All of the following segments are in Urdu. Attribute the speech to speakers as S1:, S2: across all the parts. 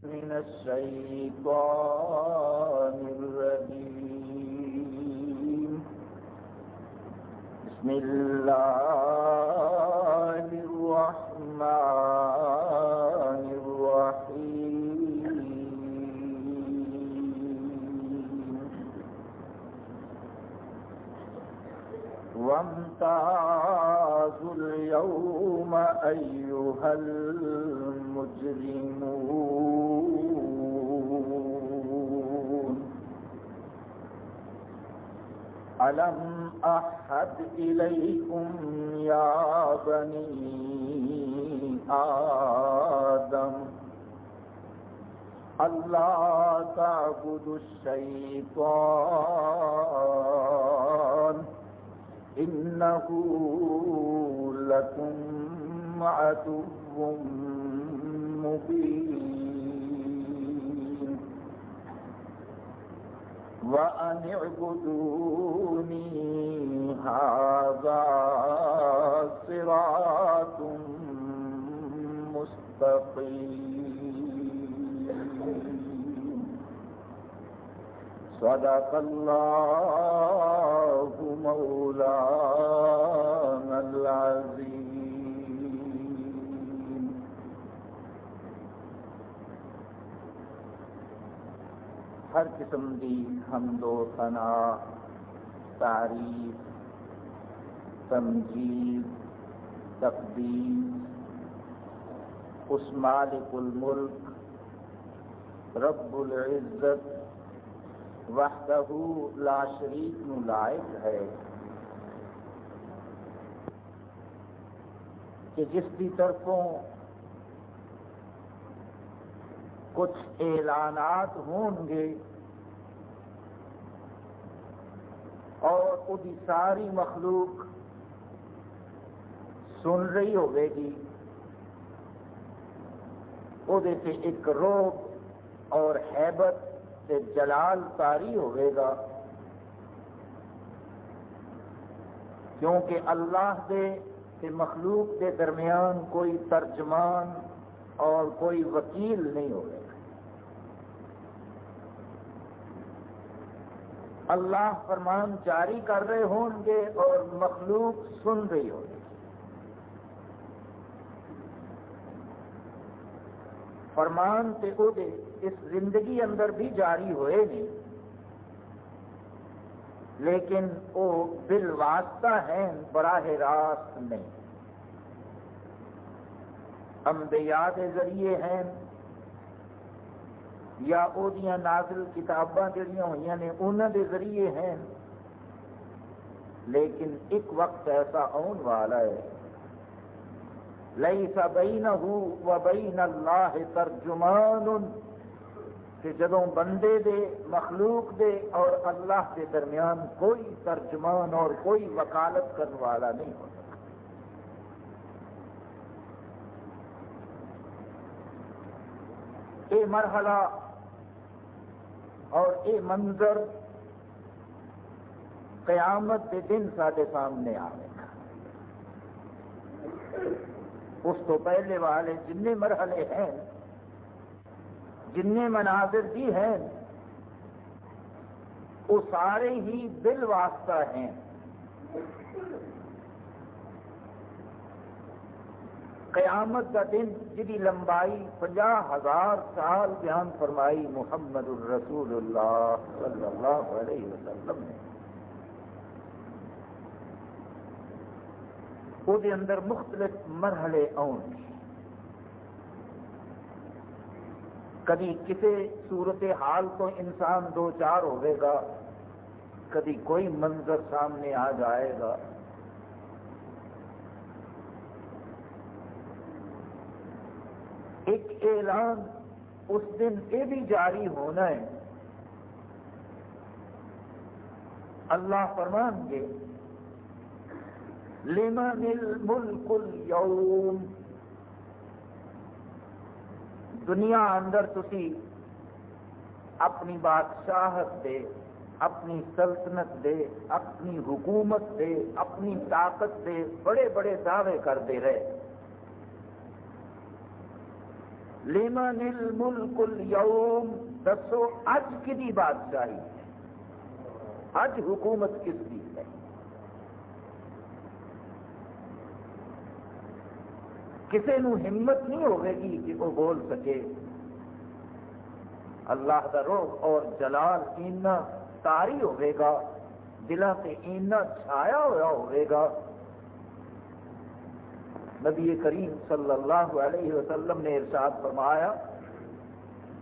S1: من الشيطان الرجيم. بسم الله الرحمن الرحيم. وامتازوا اليوم أيها المجرمون ألم أعهد إليكم يا بني آدم ألا تعبدوا الشيطان إنه لكم عدو مبين وأن اعبدوني هذا صراط مستقيم. صدق الله مولانا العظیم. ہر قسم دی حمد و ثنا، تعریف، تمجید، تقدیس اس مالک الملک رب العزت وحدہ لا شریک نو لائق ہے کہ جس کی طرفوں کچھ اعلانات ہون گے اور وہی ساری مخلوق سن رہی ہوگی گی، وہ سے ایک روب اور ہیبت سے جلال طاری ہوئے گا، کیونکہ اللہ دے تے مخلوق کے درمیان کوئی ترجمان اور کوئی وکیل نہیں ہوگا۔ اللہ فرمان جاری کر رہے ہوں گے اور مخلوق سن رہی ہوگی۔ فرمان تے او دے اس زندگی اندر بھی جاری ہوئے نہیں، لیکن وہ بالواسطہ ہیں، براہ راست نہیں۔ انبیاء کے ذریعے ہیں یا او دیاں نازل کتاباں جڑیاں ہوئیاں نے انہاں دے ذریعے ہیں، لیکن ایک وقت ایسا آن والا ہے لیس بینہ و بین اللہ ترجمان، کہ جدوں بندے دے، مخلوق دے اور اللہ کے درمیان کوئی ترجمان اور کوئی وکالت کرنے والا نہیں ہوتا۔ یہ مرحلہ اور یہ منظر قیامت کے دن سارے سامنے آئے گا۔ اس تو پہلے والے جتنے مرحلے ہیں، جتنے مناظر بھی ہیں، وہ سارے ہی بالواسطہ ہیں۔ قیامت کا دن جدی لمبائی 50,000 سال بیان فرمائی محمد الرسول اللہ صلی اللہ علیہ وسلم نے، وہ دے اندر مختلف مرحلے آؤں گے۔ کبھی کسی صورت حال کو انسان دو چار ہوئے گا، کبھی کوئی منظر سامنے آ جائے گا۔ ایک اعلان اس دن یہ بھی جاری ہونا ہے، اللہ فرمان گے لمن الملک اليوم، دنیا اندر تسی اپنی بادشاہت دے، اپنی سلطنت دے، اپنی حکومت دے، اپنی طاقت دے بڑے بڑے دعوے کرتے رہے، لمن الملک اليوم، دسو اج کدی بادشاہی ہے، اج حکومت کس کی ہے؟ کسی نو ہمت نہیں ہوئے گی کہ وہ بول سکے۔ اللہ کا روح اور جلال اینا طاری ہوئے گا، دلوں سے اینا چھایا ہوا ہوئے گا۔ نبی کریم صلی اللہ علیہ وسلم نے ارشاد فرمایا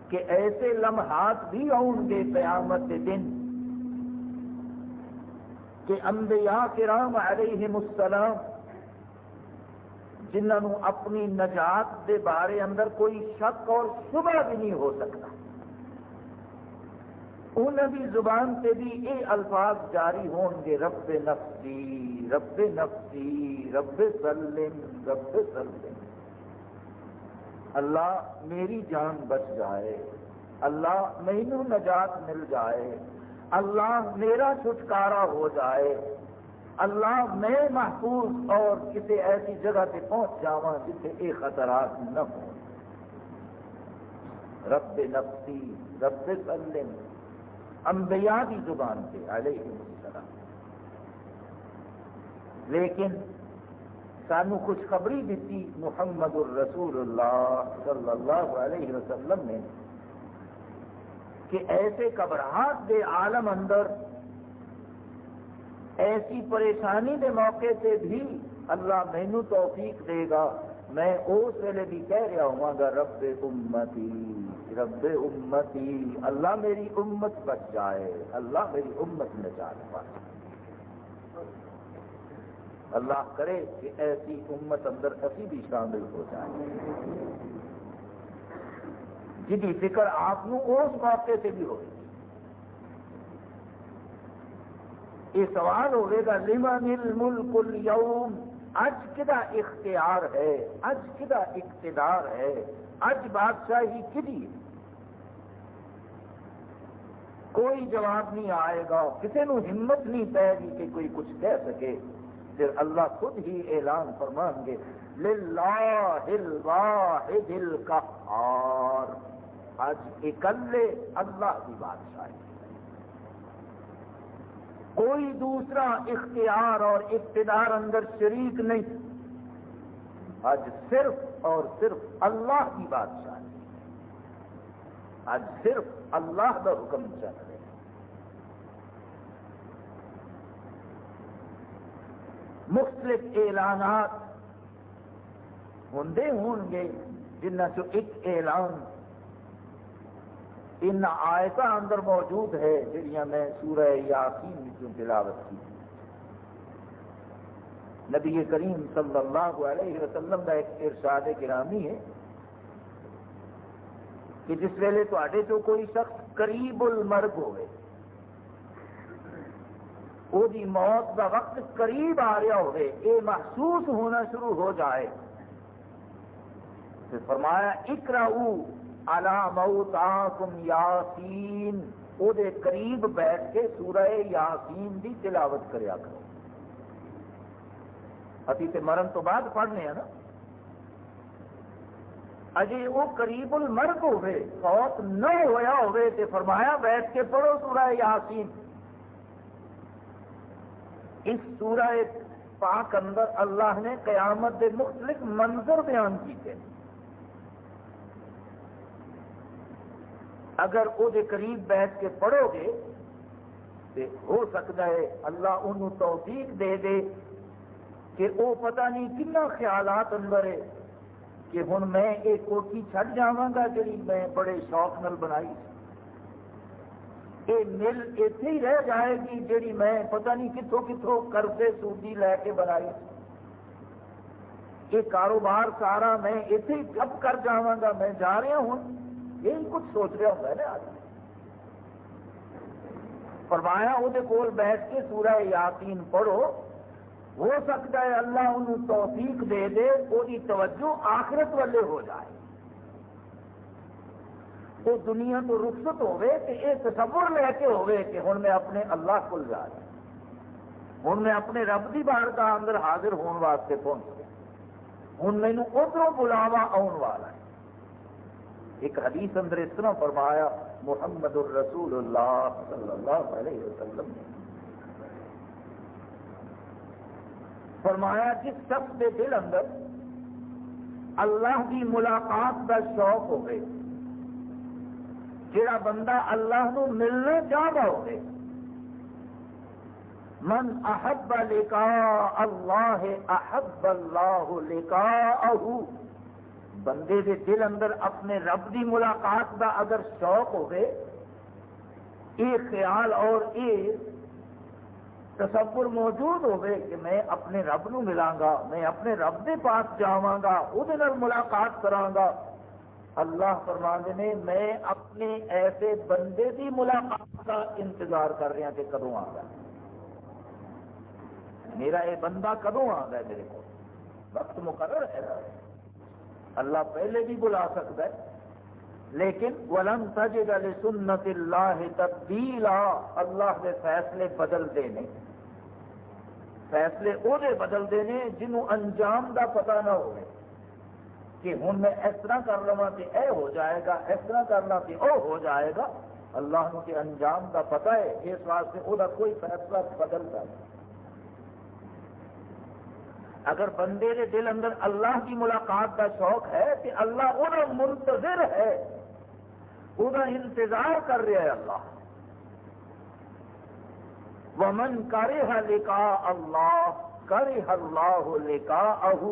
S1: کہ ایسے لمحات بھی آؤں گے قیامت کے دن کہ انبیاء کرام علیہم السلام جنہوں اپنی نجات دے بارے اندر کوئی شک اور شبہ بھی نہیں ہو سکتا، انہوں کی زبان سے بھی یہ الفاظ جاری ہون گے، رب نفسی رب نفسی رب سلم رب سلم، اللہ میری جان بچ جائے، اللہ مینوں نجات مل جائے، اللہ میرا چھٹکارا ہو جائے، اللہ میں محفوظ اور کسی ایسی جگہ سے پہنچ جاواں جتنے یہ خطرات نہ ہوں۔ رب نفسی رب سلم، انبیاء کی زبان سے علیہ السلام۔ لیکن سانو خوشخبری دیتی محمد الرسول اللہ صلی اللہ علیہ وسلم نے کہ ایسے گھبراہٹ دے عالم اندر، ایسی پریشانی دے موقع سے بھی اللہ مینوں توفیق دے گا، میں اس ویلے بھی کہہ رہا ہوں گا رب امتی رب امتی، اللہ میری امت بچ جائے، اللہ میری امت نجات پائے۔ اللہ کرے کہ ایسی امت اندر اسی بھی شامل ہو جائے جی فکر آپ اس موقع سے بھی ہوگی۔ یہ سوال ہوئے گا لمن الملک اليوم، اج کدا اختیار ہے، اج کدا اقتدار ہے، اج بادشاہی کدی ہے؟ کوئی جواب نہیں آئے گا، کسی نو ہمت نہیں پائے گی کہ کوئی کچھ کہہ سکے، پھر اللہ خود ہی اعلان فرمائیں گے للہ الواحد القہار، آج اکلے اللہ کی بادشاہی، کوئی دوسرا اختیار اور اقتدار اندر شریک نہیں، آج صرف اور صرف اللہ کی بادشاہی، آج صرف اللہ کا حکم چل رہا ہے۔ مختلف اعلانات ہوندے ہون گے، جنہ چو ایک اعلان ان آیتاں اندر موجود ہے جڑیاں میں سورہ یاسین میں تلاوت کی۔ نبی کریم صلی اللہ علیہ وسلم کا ایک ارشاد گرامی ہے کہ جس ویلے تواڈے تو کوئی شخص قریب المرگ ہوئے، وہ دی موت کا وقت قریب آ رہا ہوئے، یہ محسوس ہونا شروع ہو جائے، پھر فرمایا اقرؤوا علی موتاکم یاسین، وہ دے قریب بیٹھ کے سورہ یاسین دی تلاوت کریا کرو۔ ابھی تے مرن تو بعد پڑھنے ہیں نا، اجے وہ قریب المرگ ہوئے، فوت نہ ہویا ہوئے، تے فرمایا بیٹھ کے پڑھو سورہ یاسین۔ اس سورہ پاک اندر اللہ نے قیامت کے مختلف منظر بیان کیتے، اگر وہ قریب بیٹھ کے پڑھو گے تو ہو سکتا ہے اللہ انہوں توفیق دے دے کہ وہ پتہ نہیں کنا خیالات اندر ہے کہ ہن میں ایک کوٹھی چھڈ جاواں گا جڑی میں بڑے شوق نال بنائی، یہ مل ایتھے ہی رہ جائے گی جڑی میں پتہ نہیں کتھوں کتھوں قرضے سودی لے کے بنائی، یہ کاروبار سارا میں ایتھے ہی ٹھپ کر جاواں گا، میں جا رہا ہوں، یہی کچھ سوچ رہا ہوتا ہے نا آدمی۔ فرمایا وہ کول بیٹھ کے سورہ یاسین پڑھو، ہو سکتا ہے اللہ انہوں توفیق دے دے، وہ توجہ آخرت والے ہو جائے، وہ دنیا تو رخصت ہوئے کہ یہ تصور لے کے ہوئے کہ ہن میں اپنے اللہ کو جا رہا، ہن میں اپنے رب کی بارگاہ اندر حاضر ہونے واسطے پہنچ گیا، ہن مینوں ادھروں بلاوا آن والا ہے۔ ایک حدیث اندر اس طرح فرمایا محمد الرسول اللہ صلی اللہ علیہ وسلم نے فرمایا جس شخص کے دل اندر اللہ کی ملاقات کا شوق ہوئے، جڑا بندہ اللہ نو ملنا چاہتا ہوئے، من احب لقاء اللہ احب اللہ لقاءہ، بندے دے دل اندر اپنے رب دی ملاقات دا اگر شوق ہوئے، یہ خیال اور یہ تصور موجود ہوئے کہ میں اپنے رب نو ملاں گا، میں اپنے رب دے پاس جاواں گا، اودے نال ملاقات کراں گا، اللہ فرماندے نے میں اپنے ایسے بندے دی ملاقات کا انتظار کر رہا کہ کدوں آ گا، میرا یہ بندہ کدوں آ گا، میرے کو وقت مقرر ہے۔ اللہ پہلے بھی بلا سکتا ہے، لیکن وَلَن تَجِدَ لِسُنَّتِ اللَّهِ تَبْدِيلًا، اللہ کے فیصلے بدلتے ہیں، فیصلے وہ بدل دینے جنہوں انجام دا پتہ نہ ہوئے کہ ہوں میں اس طرح کر لوا کہ اے ہو جائے گا، اس طرح کرنا کہ او ہو جائے گا، اللہ نو کہ انجام دا پتہ ہے، اس واسطے وہ کوئی فیصلہ بدلتا ہے۔ اگر بندے کے دل اندر اللہ کی ملاقات کا شوق ہے کہ اللہ وہ منتظر ہے، وہ انتظار کر رہا ہے اللہ۔ وَمَنْ كَرِهَ لِقَاءَ اللَّهِ كَرِهَ اللَّهُ لِقَاءَهُ،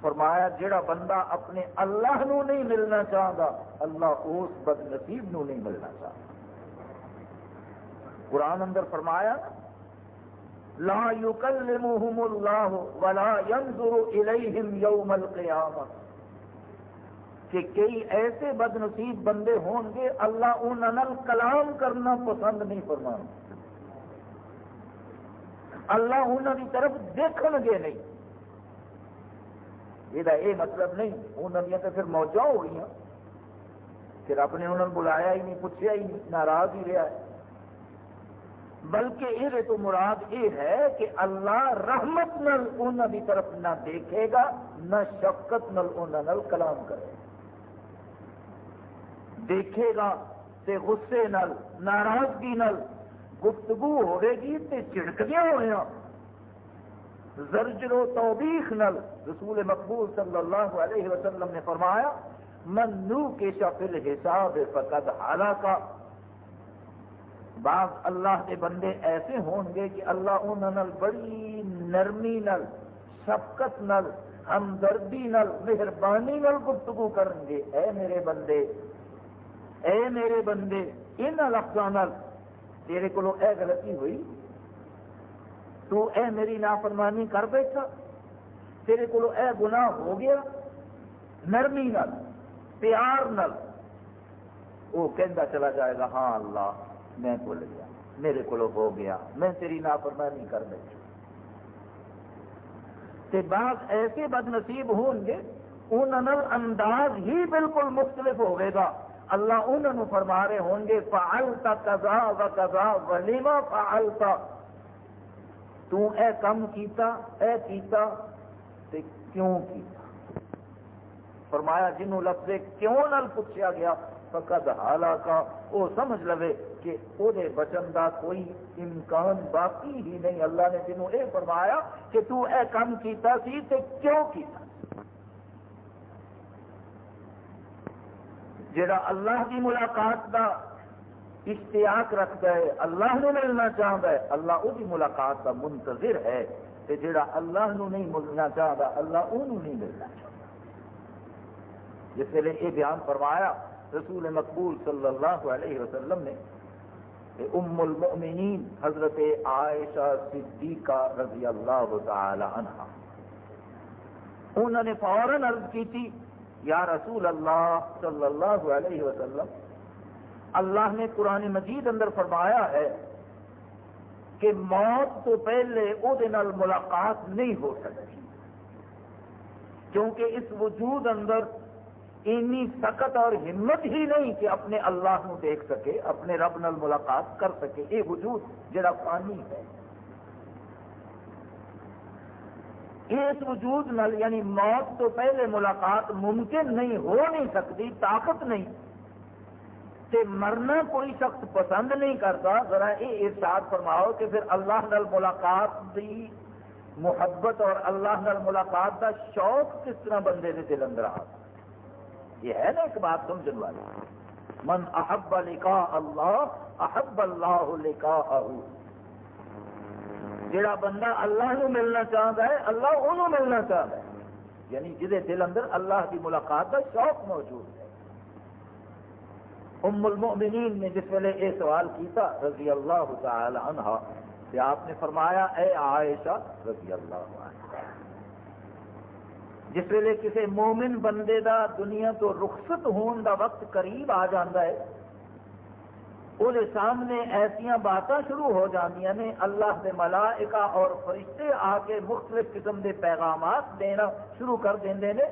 S1: فرمایا جڑا بندہ اپنے اللہ نو نہیں ملنا چاہتا، اللہ اس بد نصیب نو نہیں ملنا چاہتا۔ قرآن اندر فرمایا لا يكلمهم الله ولا ينظر اليهم يوم القيامه، کہ کئی ایسے بد نصیب بندے ہون گے اللہ انہاں نال کلام کرنا پسند نہیں فرمائے، اللہ انہاں کی طرف دیکھن گے نہیں۔ یہ مطلب نہیں انہاں دی تو پھر موجاں ہو گئی کہ رب نے انہوں نے بلایا ہی نہیں، پوچھا ہی نہیں، ناراض ہی رہا ہے، بلکہ یہ تو مراد یہ ہے کہ اللہ رحمت نال انہاں دی طرف نہ دیکھے گا، نہ شفقت نال انہاں نال کلام کرے گا، دیکھے گا تے غصے نال، ناراضگی نال گفتگو ہوئے گی تے چڑکدیاں ہوئیاں، زرجر و توبیخ نال۔ رسول مقبول صلی اللہ علیہ وسلم نے فرمایا من نوکش فی الحساب فقد ہلاک، بعض اللہ کے بندے ایسے ہون گے کہ اللہ انہاں نال بڑی نرمی نال، شفقت نال، ہمدردی نال، مہربانی نال گفتگو کرن گے، اے میرے بندے، اے میرے بندے، ان لفظاں نال تیرے کولوں اے غلطی ہوئی، تو اے میری نافرمانی کر بیٹھا، تیرے کولوں اے گناہ ہو گیا، نرمی نال، پیار نال وہ کہندا چلا جائے گا ہاں اللہ میں بھول گیا، میرے کو ہو گیا، میں تیری نافرمانی کر بیٹھا۔ تے بعض ایسے بد نصیب ہون گے انہاں انداز ہی بالکل مختلف ہوئے گا، اللہ انہوں فرما رہے ہوں گے فعلت کذا و کذا ولما فعلت، تو اے کم کیتا، اے کیتا تے کیوں کیتا۔ فرمایا جنہوں لفظ کیوں نال پوچھا گیا فقد ہلاکا، وہ سمجھ لوے کہ وہ بچن دا کوئی امکان باقی ہی نہیں۔ اللہ نے تینوں اے فرمایا کہ تو اے کام کیتا سی تے کیوں کیتا، جڑا اللہ کی ملاقات دا اشتیاق رکھتا ہے، اللہ نو ملنا چاہتا ہے، اللہ وہ ملاقات کا منتظر ہے، تے جڑا اللہ نو نہیں ملنا چاہتا اللہ انہوں نہیں ملنا چاہتا۔ جس ویلے یہ بیان فرمایا رسول مقبول صلی اللہ علیہ وسلم نے ام المؤمنین حضرت عائشہ صدیقہ رضی اللہ تعالی عنہا، انہوں نے فوراً عرض کی تھی یا رسول اللہ صلی اللہ علیہ وسلم، اللہ نے قرآن مجید اندر فرمایا ہے کہ موت تو پہلے او دے نال ملاقات نہیں ہو سکتی، کیونکہ اس وجود اندر اتنی سخت اور ہمت ہی نہیں کہ اپنے اللہ نو دیکھ سکے، اپنے رب نال ملاقات کر سکے، یہ وجود جڑا فانی ہے۔ اس وجود نال یعنی موت تو پہلے ملاقات ممکن نہیں، ہو نہیں سکتی، طاقت نہیں، تے مرنا کوئی شخص پسند نہیں کرتا، ذرا یہ ارشاد فرماؤ کہ پھر اللہ نال ملاقات دی محبت اور اللہ نال ملاقات دا شوق کس طرح بندے دے دل اندر آ؟ یہ ہے نا ایک بات سمجھنے والی، من احب لقاء اللہ احب اللہ لقاءہ، جڑا بندہ اللہ نو ملنا چاہتا ہے اللہ انہوں ملنا چاہتا ہے، یعنی جہدے دل اندر اللہ کی ملاقات کا شوق موجود ہے۔ ام المؤمنین نے جس ویلے یہ سوال کیتا رضی اللہ تعالی عنہ، کہ آپ نے فرمایا اے عائشہ رضی اللہ عنہ، جس ویلے کسی مومن بندے دا دنیا تو رخصت ہون دا وقت قریب آ جاتا ہے، وہ سامنے ایسیاں باتاں شروع ہو جاندیاں نے، اللہ دے ملائکہ اور فرشتے آ کے مختلف قسم دے پیغامات دینا شروع کر دیندے نے،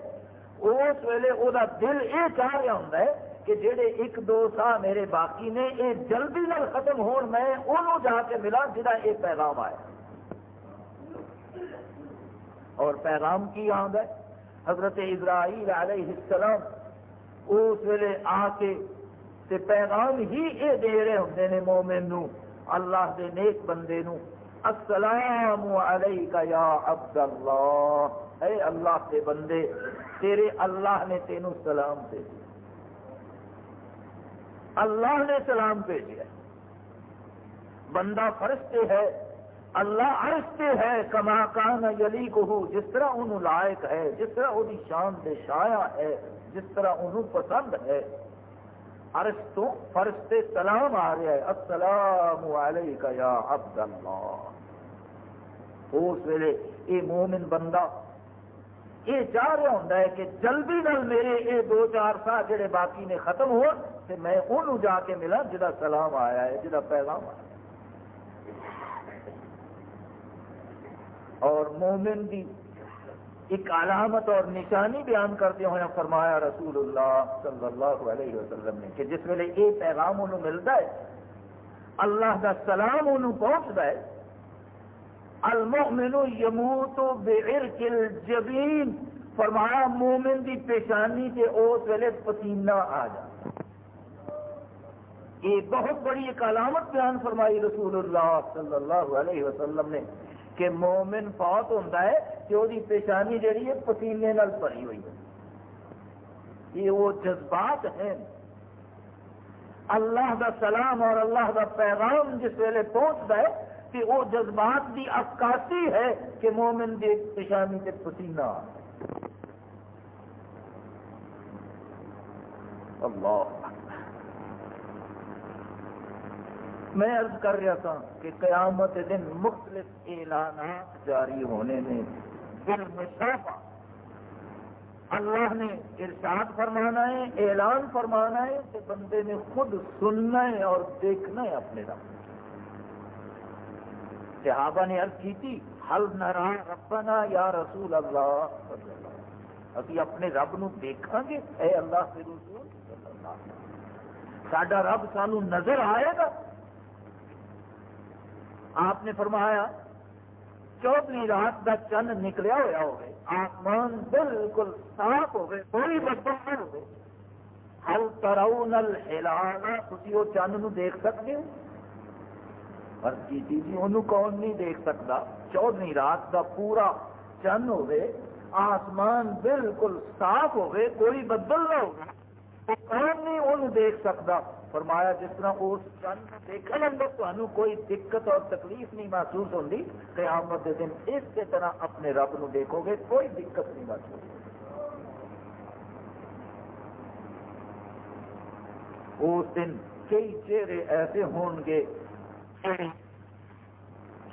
S1: اس ویلے وہ دل یہ چاہ رہا ہوندا ہے کہ جڑے ایک دو سا میرے باقی نے یہ جلدی نال ختم ہون، میں انہوں جا کے ملا جہاں یہ پیغام آیا۔ اور پیغام کی آندا ہے؟ حضرت اسرائیل علیہ السلام اس ویلے آ کے تے پیغام ہی یہ دے رہے ہوندے نے مومن نو، اللہ دے نیک بندے نو، السلام علیکہ یا عبد اللہ، اے اللہ کے بندے تیرے اللہ نے تینوں سلام بھیجا، اللہ نے سلام بھیجا، بندہ فرشتے ہے، اللہ عرش پہ ہے، کما کان یلیقہ، جس طرح انہوں لائق ہے، جس طرح وہی شان دے شایع ہے، جس طرح انہوں پسند ہے، عرش تو فرشتے سلام آ رہا ہے، السلام علیکہ یا عبد اللہ۔ اس ویلے یہ مومن بندہ یہ چاہ رہا ہوتا ہے کہ جلدی نال میرے یہ دو چار سال جڑے باقی نے ختم ہو، تے میں انہوں جا کے ملا جہاں سلام آیا ہے، جہاں پیغام آیا ہے۔ اور مومن دی ایک علامت اور نشانی بیان کرتے ہوئے فرمایا رسول اللہ صلی اللہ علیہ وسلم نے کہ جس ویلے یہ پیغام انہوں ملتا ہے، اللہ دا سلام انہوں پہنچتا ہے، المؤمن یموت بعرق الجبین، فرمایا مومن دی پیشانی سے اس ویلے پسینہ آ جاتا۔ یہ بہت بڑی ایک علامت بیان فرمائی رسول اللہ صلی اللہ علیہ وسلم نے کہ مومن فوت ہوتا ہے کہ وہ پیشانی جہی ہے پسینے نال بھری ہوئی ہے۔ یہ وہ جذبات ہیں، اللہ دا سلام اور اللہ دا پیغام جس ویلے پہنچتا ہے کہ وہ جذبات کی عکاسی ہے کہ مومن دی پیشانی سے پسینہ آ۔ اللہ، میں عرض کر رہا تھا کہ قیامت دن مختلف اعلانات جاری ہونے میں بالمصافہ اللہ نے ارشاد فرمانا ہے، اعلان فرمانا ہے کہ بندے نے خود سننا ہے اور دیکھنا ہے اپنے رب۔ صحابہ نے عرض کی تھی حل نرا ربنا یا رسول اللہ صلی اللہ علیہ وسلم، ابھی اپنے رب نو دیکھاں گے اے اللہ کے رسول صلی اللہ علیہ وسلم، ساڈا رب سانو نظر آئے گا؟ آپ نے فرمایا 14ویں رات کا چند نکلیا ہوا ہوگی، آسمان بالکل صاف ہوگی، کوئی بدبو نہ ہوگی، ہل ترون الہلال، تسی وہ چند نو دیکھ سکتے ہو؟ عرض کی جی انہوں کون نہیں دیکھ سکتا؟ 14ویں رات کا پورا چند ہوگی، آسمان بالکل صاف ہوگی، کوئی بدل نہ ہوگا، تو کون نہیں انہوں دیکھ سکتا؟ فرمایا جس طرح اس چند دیکھنے اندر تمہیں کوئی دقت اور تکلیف نہیں محسوس ہوتی، قیامت کے دن اس کے طرح اپنے رب نو دیکھو گے کوئی دقت نہیں محسوس ہوگی۔ اس دن کئی چہرے ایسے ہون گے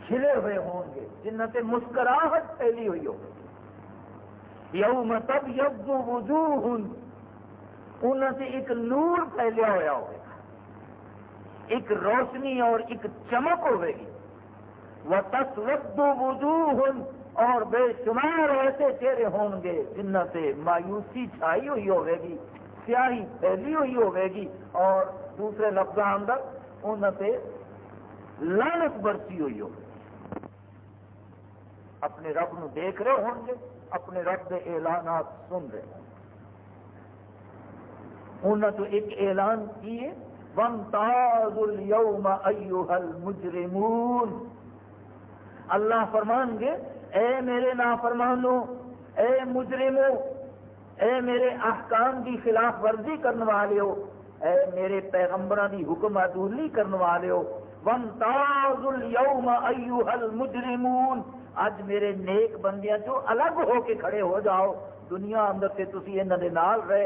S1: کھلے ہوئے ہون گے جنہ سے مسکراہٹ پھیلی ہوئی ہوگی، یوم تبیض وجوہ، انہوں سے ایک نور پھیلیا ہوا ہوگا، ایک روشنی اور ایک چمک ہوئے گی، وَتَسْوَدُّ وُجُوهٌ، اور بے شمار ایسے چہرے ہوں گے جنہ سے مایوسی چھائی ہوئی ہوئے گی، سیاہی پھیلی ہوئی ہوئے گی، اور دوسرے لفظوں اندر انہوں سے لعنت برسی ہوئی ہوگی۔ اپنے رب نو دیکھ رہے ہوں گے، اپنے رب کے اعلانات سن رہے ہوں گے۔ انہوں تو ایک اعلان کیے وَامْتَازُوا الْيَوْمَ أَيُّهَا الْمُجْرِمُونَ، اللہ فرمان گے اے میرے نافرمانوں، اے مجرموں، اے میرے احکام کی خلاف ورزی کرنے والے ہو، اے میرے پیغمبروں کی حکم عدولی کرنے والے ہو، وَامْتَازُوا الْيَوْمَ أَيُّهَا الْمُجْرِمُونَ، اج میرے نیک بندیاں جو الگ ہو کے کھڑے ہو جاؤ۔ دنیا اندر سے تسی انہاں دے نال رہے،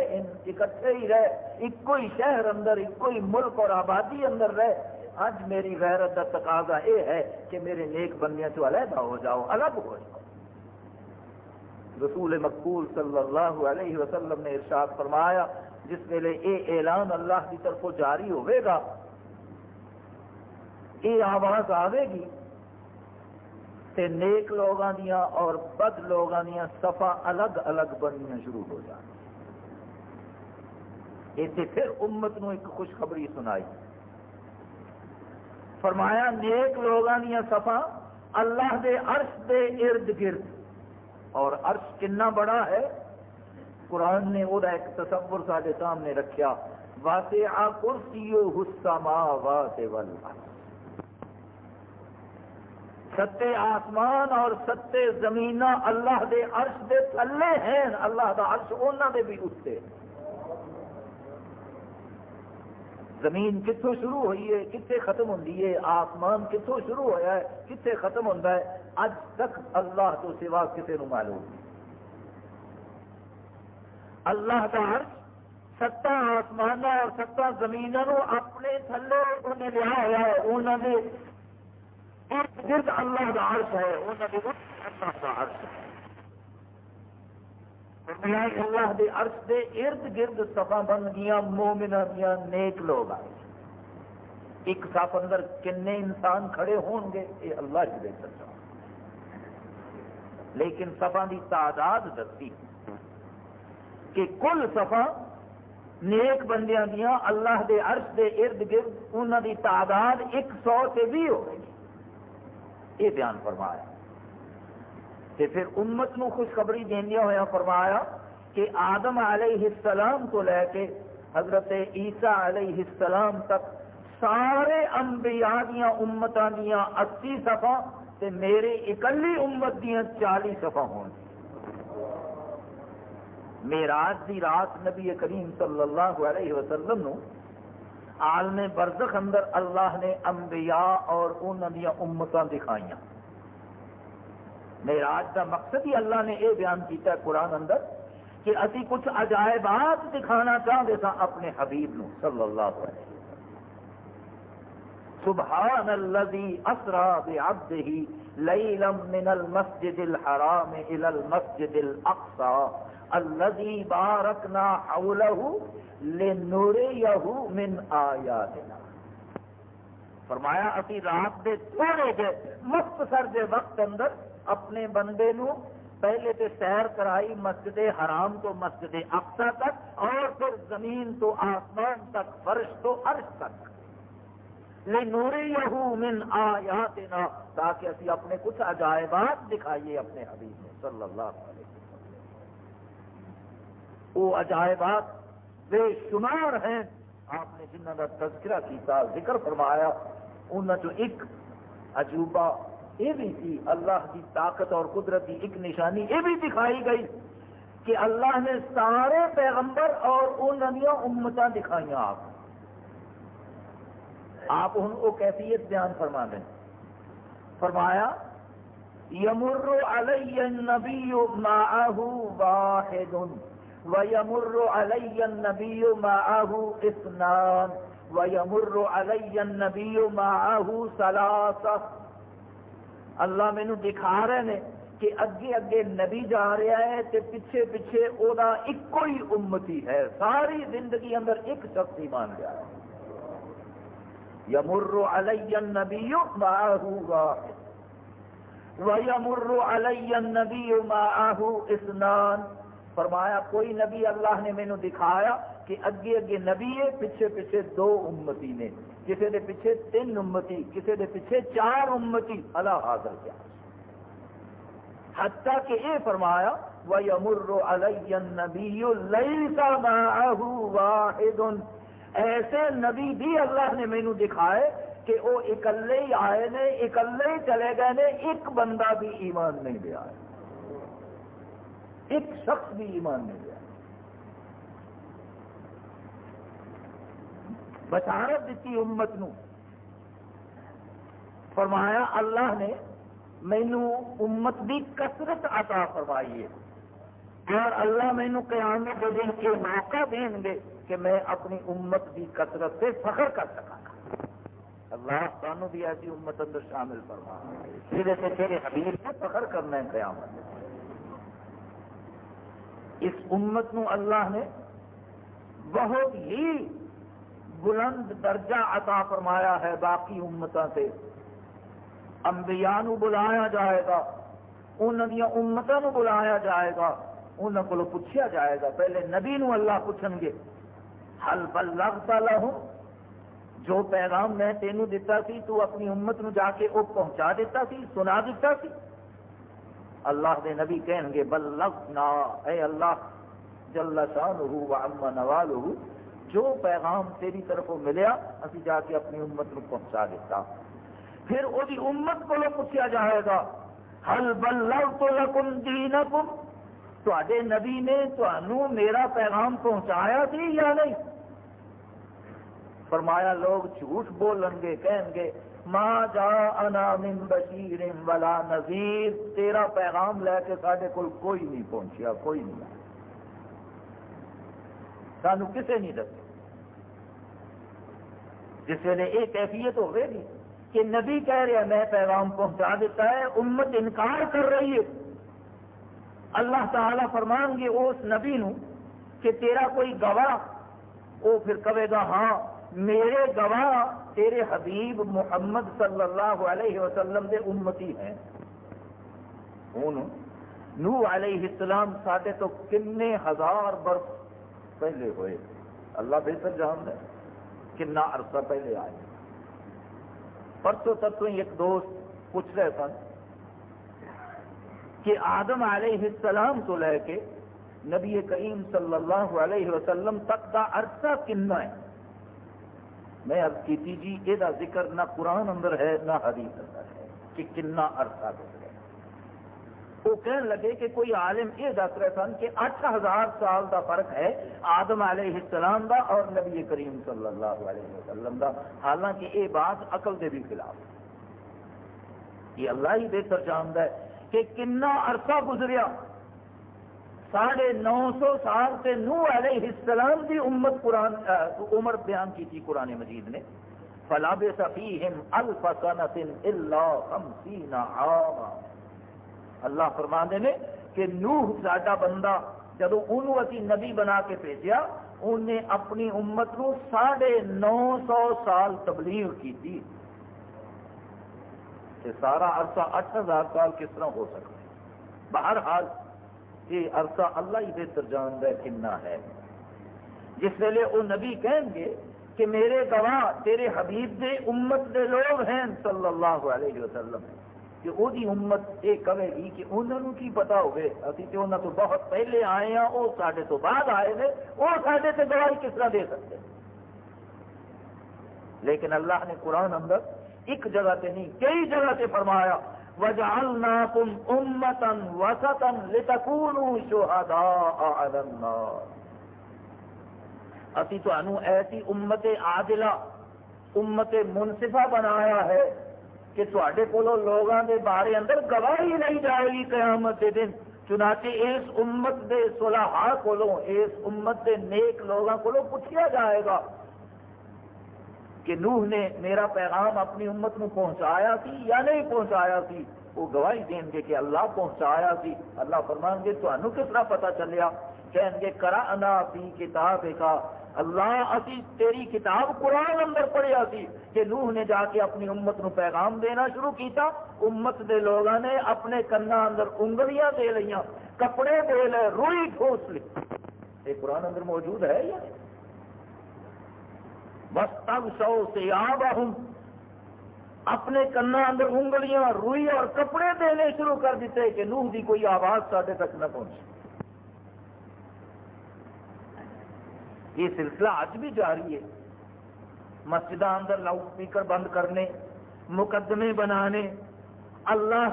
S1: اکٹھے ہی رہے، ایک ہی شہر اندر، ایک ہی ملک اور آبادی اندر رہے، اج میری غیرت کا تقاضا یہ ہے کہ میرے نیک بندیاں تو علیحدہ ہو جاؤ، الگ ہو جاؤ۔ رسول مقبول صلی اللہ علیہ وسلم نے ارشاد فرمایا جس ویلے یہ اعلان اللہ کی طرف جاری ہوئے گا، یہ آواز آئے گی تے نیک لوگاں دیاں اور بد لوگاں دیاں صفاں الگ الگ بننیاں شروع ہو جان۔ یہ پھر امت نو ایک خوشخبری سنائی، فرمایا نیک لوگاں دیاں صفاں اللہ دے عرش دے ارد گرد، اور عرش کتنا بڑا ہے قرآن نے وہ ایک تصور سارے سامنے رکھیا، واسع کرسیہ السماوات والارض، ستے آسمان اور ستے زمین اللہ دے عرش دے تھلے ہیں، اللہ دا عرش انہاں دے بھی اتنے۔ زمین کتوں شروع ہوئی ہے، کتنے ختم ہوتی ہے، آسمان کتوں شروع ہوا ہے، کتنے ختم ہوتا ہے، اج تک اللہ تو سوا کسی نو معلوم نہیں۔ اللہ کا عرش ستا آسمان اور ستا زمینوں اپنے تھلے انہیں لیا ہوا ہے، انہوں نے ارد گرد اللہ کا عرش ہے، انہوں نے اللہ کا عرش ہے۔ اللہ دے عرش دے ارد گرد صفاں بن گیا مومنہ دیا، نیک لوگ آئے۔ ایک صف اندر کنے انسان کھڑے ہون گے یہ اللہ ہی بہتر جانے، لیکن صفاں دی تعداد دستی کہ کل صفاں نیک بندیاں دیاں اللہ دے عرش دے ارد گرد انہاں دی تعداد 100 سے بھی ہو گئی، یہ بیان فرمایا۔ کہ پھر امت نو خوشخبری دیندیا ہوا فرمایا کہ آدم علیہ السلام کو لے کے حضرت عیسیٰ علیہ السلام تک سارے انبیاء دیاں امتاں دیاں 80 صفاں تے میرے اکلی امت دیاں 40 صفاں ہون۔ معراج دی رات نبی کریم صلی اللہ علیہ وسلم نو عالم برزخ اندر اللہ نے انبیاء اور انہاں دیاں امتاں دکھائیاں۔ معراج کا مقصد ہی اللہ نے یہ بیان کیتا ہے قرآن اندر کہ اسی کچھ عجائبات دکھانا چاہتے تھا اپنے حبیب نو صلی اللہ علیہ وسلم۔ سبحان الذی اسری بعبدہ لیلا من المسجد الحرام الى المسجد الاقصى الذی بارکنا حولہ لنریہ من آیاتنا۔ فرمایا اسی رات دے تھوڑے جے مختصر جے وقت اندر اپنے بندے نو پہلے تے سیر کرائی مسجد حرام تو مسجد اقصی تک، اور پھر زمین تو آسمان تک، فرش تو عرش تک، لنریہ من آیاتنا، تاکہ اسی اپنے کچھ عجائبات دکھائیے اپنے حبیب نے صلی اللہ علیہ وسلم۔ وہ عجائبات بے شمار ہیں، آپ نے جنہوں کا تذکرہ کیتا ذکر فرمایا، انہوں جو ایک عجوبہ یہ بھی تھی، اللہ کی طاقت اور قدرت کی ایک نشانی یہ بھی دکھائی گئی کہ اللہ نے سارے پیغمبر اور انہوں امتاں دکھائیاں آپ ہن وہ کیفیت بیان فرما دیں۔ فرمایا یمر علی النبی معه واحد ویمر علی النبی معه اثنان ویمر علی النبی معه ثلاثہ۔ اللہ مینو دکھا رہے ہیں کہ اگے اگے نبی جا رہا ہے تے پیچھے پیچھے وہ ایک ہی امتی ہے، ساری زندگی اندر ایک شخص ہی مان گیا ہے۔ یمر علی النبی معه واحد ویمر علی النبی معه اثنان۔ فرمایا کوئی نبی اللہ نے مینو دکھایا کہ اگے اگے نبی ہے، پیچھے پیچھے 2 امتی نے، کسی دے پیچھے 3 امتی، کسی دے پیچھے 4 امتی، اللہ حاضر کیا۔ حتیٰ کہ یہ فرمایا وَيَمُرُّ عَلَيَّ النَّبِيُّ لَيْسَ مَعَهُ وَاحِدٌ، ایسے نبی بھی اللہ نے مینوں دکھائے کہ وہ اکلے ہی آئے نے، اکلے ہی چلے گئے نے، ایک بندہ بھی ایمان نہیں لیا، ایک شخص بھی ایمان نہیں لیا۔ بشارت دیتی امت نو، فرمایا اللہ نے مینو امت دی کثرت عطا فرمائی ہے، اور اللہ مینو قیامت کے دن یہ موقع دیں گے کہ میں اپنی امت کی کثرت سے فخر کر سکا گا۔ اللہ سانو بھی ایسی امت اندر شامل فرما، جہدے سے تیرے حبیب سے فخر کرنا ہے قیامت۔ اس امت نو اللہ نے بہت ہی بلند درجہ عطا فرمایا ہے باقی امتوں سے۔ انبیاء نو بلایا جائے گا، انہوں نے امتوں نو بلایا جائے گا، انہوں کو پوچھا جائے گا، پہلے نبی نو اللہ پوچھن گے حل بلغت لہم، جو پیغام میں تینوں دیتا سی تو اپنی امت نو جا کے وہ پہنچا دیتا سی، سنا دیتا سی؟ اللہ دے نبی کہیں گے بلغنا، اے اللہ جل شانہ و عم نوالہ، جو پیغام تیری طرف ملیا اسی جا کے اپنی امت نو پہنچا دیتا۔ پھر وہی امت کو پوچھا جائے گا حل بلغت لکم دینکم، تواڈے نبی نے تانوں میرا پیغام پہنچایا سی یا نہیں؟ فرمایا لوگ جھوٹ بولن گے، کہیں گے ما جاءنا من بشیر ولا نذیر، تیرا پیغام لے کے ساڈے کول کوئی نہیں پہنچیا، کوئی نہیں آیا، سانو کسے نہیں دسیا۔ جس ویلے یہ کیفیت ہوئے گی کہ نبی کہہ رہا میں پیغام پہنچا دیتا ہے، امت انکار کر رہی ہے، اللہ تعالیٰ فرمان گے اس نبی نو کہ تیرا کوئی گواہ، وہ پھر کہے گا ہاں میرے گواہ تیرے حبیب محمد صلی اللہ علیہ وسلم دے امتی ہیں۔ نوح علیہ السلام ساڈے تو کنے ہزار برس پہلے ہوئے، اللہ بہتر جانتا ہے کنا عرصہ پہلے آئے۔ پرسوں ترسوں ایک دوست پوچھ رہے سن کہ آدم علیہ السلام تو لے کے نبی کریم صلی اللہ علیہ وسلم تک کا عرصہ کنا ہے؟ میں عرض کی تھی جی یہ ذکر نہ قرآن اندر ہے نہ حدیث اندر ہے کہ کنا عرصہ گزرے۔ وہ کہنے لگے کہ کوئی عالم یہ دس رہے سن کہ 8000 سال کا فرق ہے آدم علیہ السلام دا اور نبی کریم صلی اللہ علیہ وسلم دا، حالانکہ یہ بات عقل دے بھی خلاف ہے۔ یہ اللہ ہی بہتر جانتا ہے کہ کنا عرصہ گزریا۔ 950 سال سے نوح علیہ السلام کی امت قرآن عمر بیان کی تھی قرآن مجید نے، فَلَبِثَ فِيهِمْ أَلْفَ سَنَةٍ إِلَّا 50 عاما۔ اللہ فرماندے نے کہ نوح ساڈا بندہ جدو انہوں اسی نبی بنا کے بھیجیا، انہیں اپنی امت نو 950 سال تبلیغ کی تھی۔ سارا عرصہ 8000 سال کس طرح ہو سکتا ہے؟ بہرحال یہ عرصہ اللہ ہی بہتر جانتا ہے کنا ہے۔ جس ویلے وہ نبی کہیں گے کہ میرے گواہ تیرے حبیب دے امت دے لوگ ہیں صلی اللہ علیہ وسلم، کہ وہ دی امت یہ کہے گی کہ انہوں نے کی پتا ہوئے اسی تو انہوں تو بہت پہلے آئے ہیں، وہ ساڈے تو بعد آئے ہیں، وہ ساڈے سے گواہی کس طرح دے سکتے ہیں؟ لیکن اللہ نے قرآن اندر ایک جگہ سے نہیں کئی جگہ سے فرمایا وَجَعَلْنَاكُمْ أُمَّةً وَسَطًا لِتَكُونُوا شُهَدَاءَ عَلَى النَّاسِ، اسی تو ایسی امت عادلہ، امت منصفہ بنایا ہے کہ تواڈے کولوں لوگاں دے بارے اندر گواہی نہیں جائے گی قیامت کے دن، چنانچہ اس امت دے صلحاء کولوں، اس امت دے نیک لوگاں کولوں پوچھا جائے گا کہ نوح نے میرا پیغام اپنی امت نو پہنچایا سی یا نہیں پہنچایا سی؟ وہ گواہی دیں گے کہ اللہ پہنچایا سی۔ اللہ فرمان گے تانوں کس طرح پتہ چلیا؟ کہیں گے قرأنا فی کتابک، اللہ اسی تیری کتاب قرآن اندر پڑھیا سی کہ نوح نے جا کے اپنی امت نو پیغام دینا شروع کیتا، امت دے لوگاں نے اپنے کنا اندر انگلیاں دے لیاں، کپڑے دے لے، روئی ٹھوس لی۔ یہ قرآن اندر موجود ہے یا نہیں؟ وَاسْتَغْشَوْا ثِيَابَهُمْ، اپنے کنا اندر انگلیاں روئی اور کپڑے دینے شروع کر دیتے کہ نوح دی کوئی آواز ساڈے تک نہ پہنچے. یہ سلسلہ اج بھی جاری ہے. مسجدوں اندر لاؤڈ سپیکر بند کرنے، مقدمے بنانے، اللہ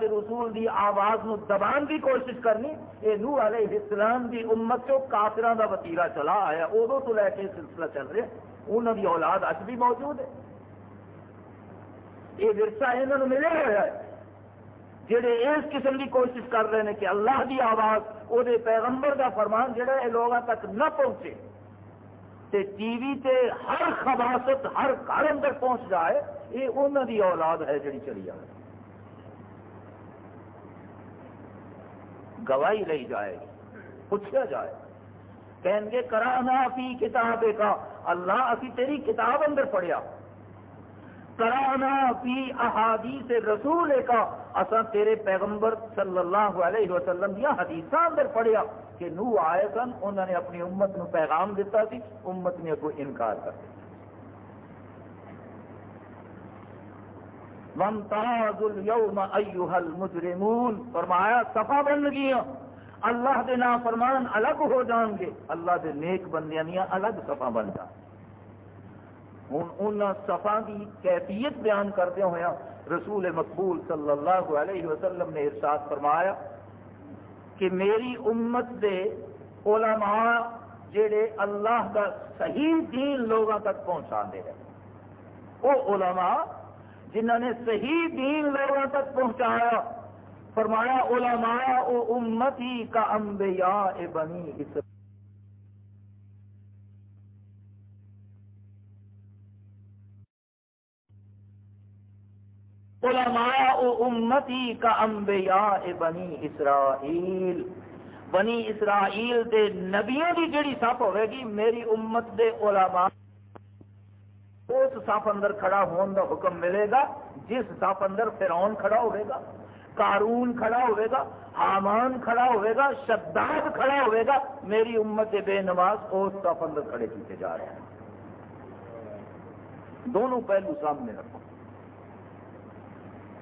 S1: کے رسول دی آواز نو دبان کی کوشش کرنی، یہ نوح علیہ السلام دی امت چو کافراں دا وتیرا چلا آیا. ادو تو لے کے سلسلہ چل رہا ہے. انہوں دی اولاد اج بھی موجود ہے. یہ ورثہ انہوں نے ملے ہوا ہے جہے اس قسم کی کوشش کر رہے ہیں کہ اللہ دی آواز، وہ پیغمبر دا فرمان جہاں یہ لوگوں تک نہ پہنچے تے ٹی وی تے ہر خباثت ہر گھر اندر پہنچ جائے. یہ انہوں دی اولاد ہے جڑی چلی جائے، گواہی لئی جائے گی، پوچھا جائے، کہیں گے کرانا فی کتاب کا، اللہ اسی تیری کتاب اندر پڑھیا. کرانا فی احادیث رسول کا، اساں تیرے پیغمبر صلی اللہ علیہ وسلم دیا حدیثاں اندر پڑھیا کہ نوح آئے سن، انہوں نے اپنی امت نو پیغام دیتا سی، امت نے کوئی انکار کر دیا. وَامْتَازُوا الْيَوْمَ أَيُّهَا الْمُجْرِمُونَ، فرمایا صفا بن گیا، اللہ دے نافرمان الگ ہو جان گے، اللہ دے نیک بندیاں دیاں الگ صفا بن جان. ہوں ان صفا کی کیفیت بیان کرتے ہوئے رسول مقبول صلی اللہ علیہ وسلم نے ارشاد فرمایا کہ میری امت دے علماء جڑے اللہ کا صحیح دین لوگوں تک پہنچا دے ہیں، وہ علماء جنہوں نے صحیح دین لوگوں تک پہنچایا، فرمایا علماء او امتی کا انبیاء بنی اسرائیل. علماء امتی کا انبیاء بنی اسرائیل. بنی اسرائیل دے نبیوں کی جڑی صف ہوئے گی، میری امت دے علماء اس صف اندر کھڑا ہون دا حکم ملے گا جس صف اندر فرعون کھڑا ہوئے گا، قارون کھڑا ہوئے گا، حامان کھڑا ہوئے گا، شداد کھڑا ہوئے گا. میری امت بے نماز اس صف اندر کھڑے کیتے جا رہے ہیں. دونوں پہلو سامنے رکھو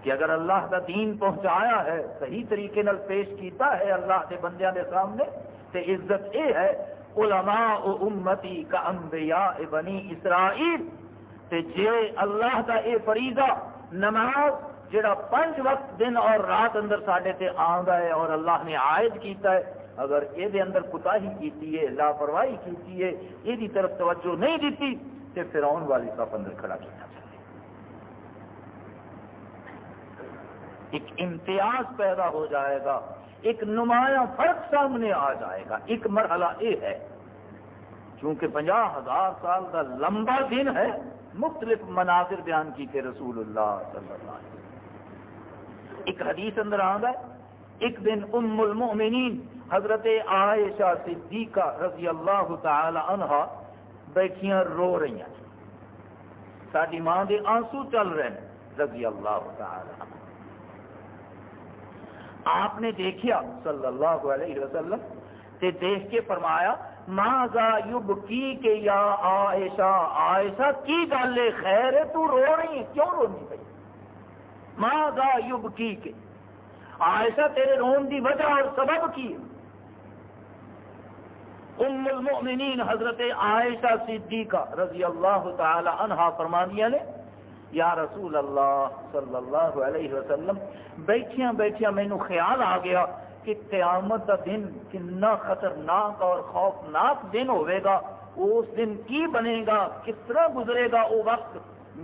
S1: کہ اگر اللہ کا دین پہنچایا ہے، صحیح طریقے نال پیش کیتا ہے اللہ کے بندیاں دے سامنے، تے عزت یہ ہے علماء امتی کا انبیاء بنی اسرائیل. تے جے اللہ کا یہ فریضہ نماز جڑا 5 وقت دن اور رات اندر ساڈے تے آندا ہے اور اللہ نے عائد کیتا ہے، اگر یہ دے اندر کوتاہی کیتی ہے، لاپرواہی کیتی ہے، یہ دی طرف توجہ نہیں دیتی، تے فرعون والی صف اندر کھڑا کیتا. ایک امتیاز پیدا ہو جائے گا، ایک نمایاں فرق سامنے آ جائے گا. ایک مرحلہ یہ ہے چونکہ 50,000 سال کا لمبا دن ہے، مختلف مناظر بیان کیتے رسول اللہ صلی اللہ علیہ وسلم. ایک حدیث اندر آندا ہے ایک دن ام المؤمنین حضرت عائشہ صدیقہ رضی اللہ تعالی عنہا بیٹھیاں رو رہی ہیں، ساری ماں دے آنسو چل رہے ہیں رضی اللہ تعالی عنہ. آپ نے دیکھا صلی اللہ علیہ وسلم تے دیکھ کے فرمایا ماذا یبکی کہ یا عائشہ، عائشہ کی گل ہے، خیر ہے تو رو رہی ہے، کیوں رونی پئی؟ ماذا یبکی کہ عائشہ تیرے رون دی وجہ اور سبب کی؟ ام المؤمنین حضرت عائشہ صدیقہ رضی اللہ تعالی عنہا فرمانیاں نے یا رسول اللہ صلی اللہ علیہ وسلم بیٹھیاں بیٹھیاں مینو خیال آ گیا کہ قیامت کا دن کتنا خطرناک اور خوفناک دن ہوئے گا، اس دن کی بنے گا، کس طرح گزرے گا وہ وقت.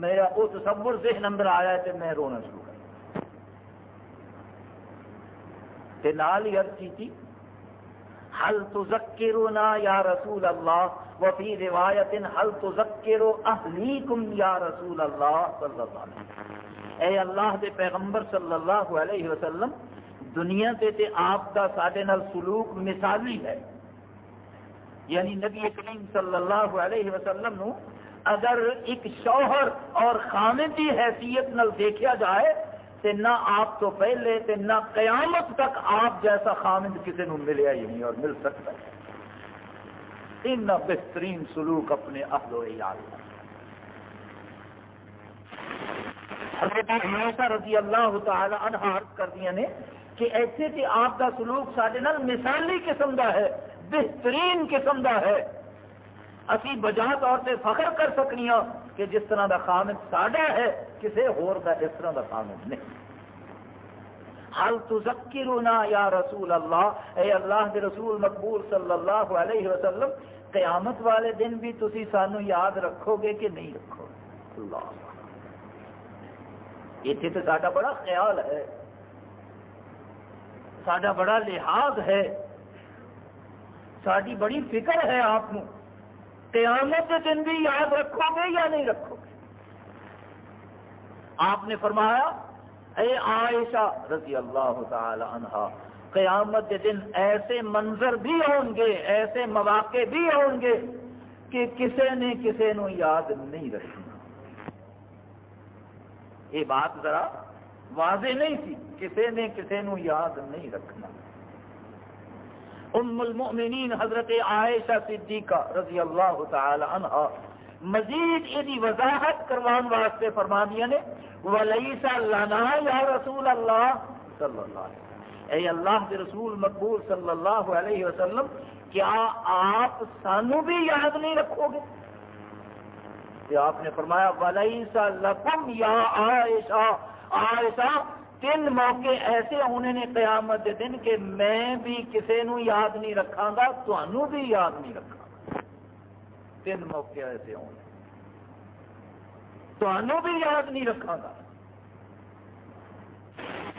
S1: میرا وہ تصور ذہن اندر آیا ہے کہ میں رونا شروع کر نال ہی عرض کی تھی حل تذکرنا یا رسول اللہ وفی روایت حل تذکر اہلیکم یا رسول اللہ صلی اللہ علیہ وسلم. اے اللہ دے پیغمبر صلی اللہ علیہ وسلم، دنیا تے آپ کا ساڈے نال سلوک مثالی ہے، یعنی نبی کریم صلی اللہ علیہ وسلم نو اگر ایک شوہر اور خامد کی حیثیت نال دیکھا جائے تے نہ آپ تو پہلے تے نہ قیامت تک آپ جیسا خامد کسی نو ملیا ہی نہیں اور مل سکتا ہے. ان بہترین سلوک اپنے اہل و عیال کا. حضرت عائشہ رضی اللہ تعالی عنہا عرض کردیاں نے کہ ایسے کہ آپ کا سلوک سارے نال مثالی قسم کا ہے، بہترین قسم کا ہے، اسی بجا طور سے فخر کر سکنی ہاں کہ جس طرح کا خامد ساڈا ہے کسی ہور کا اس طرح کا خامد نہیں۔ حل تذکرنا یا رسول اللہ، اے اللہ کے رسول مقبول صلی اللہ علیہ وسلم، قیامت والے دن بھی تسی سانو یاد رکھو گے کہ نہیں رکھو گے؟ اللہ، اتنے تو ساڈا بڑا خیال ہے، ساڈا بڑا لحاظ ہے، ساری بڑی فکر ہے آپ کو، قیامت کے دن بھی یاد رکھو گے یا نہیں رکھو گے؟ آپ نے فرمایا اے عائشہ رضی اللہ تعالی عنہا، قیامت کے دن ایسے منظر بھی ہوں گے، ایسے مواقع بھی ہوں گے کہ کسی نے کسی نو یاد نہیں رکھنا۔ یہ بات ذرا واضح نہیں تھی، کسی نے کسی نو یاد نہیں رکھنا۔ ام المؤمنین حضرت عائشہ صدیقہ رضی اللہ تعالی عنہا مزید یہ وضاحت کروان واسطے فرما دیا نے وَلَيْسَ لَنَا یا رسول اللہ صلی اللہ علیہ وسلم، اے اللہ کے رسول مقبول صلی اللہ علیہ وسلم، کیا آپ سانو بھی یاد نہیں رکھو گے؟ کہ آپ نے فرمایا وَلَيْسَ لَكُمْ یا عائشہ، عائشہ تین موقع ایسے ہونے نے قیامت کے دن کہ میں بھی کسی نو یاد نہیں رکھاں گا، تانوں بھی یاد نہیں رکھاں گا۔ تین موقع ایسے ہونے، تانوں بھی یاد نہیں رکھاں گا۔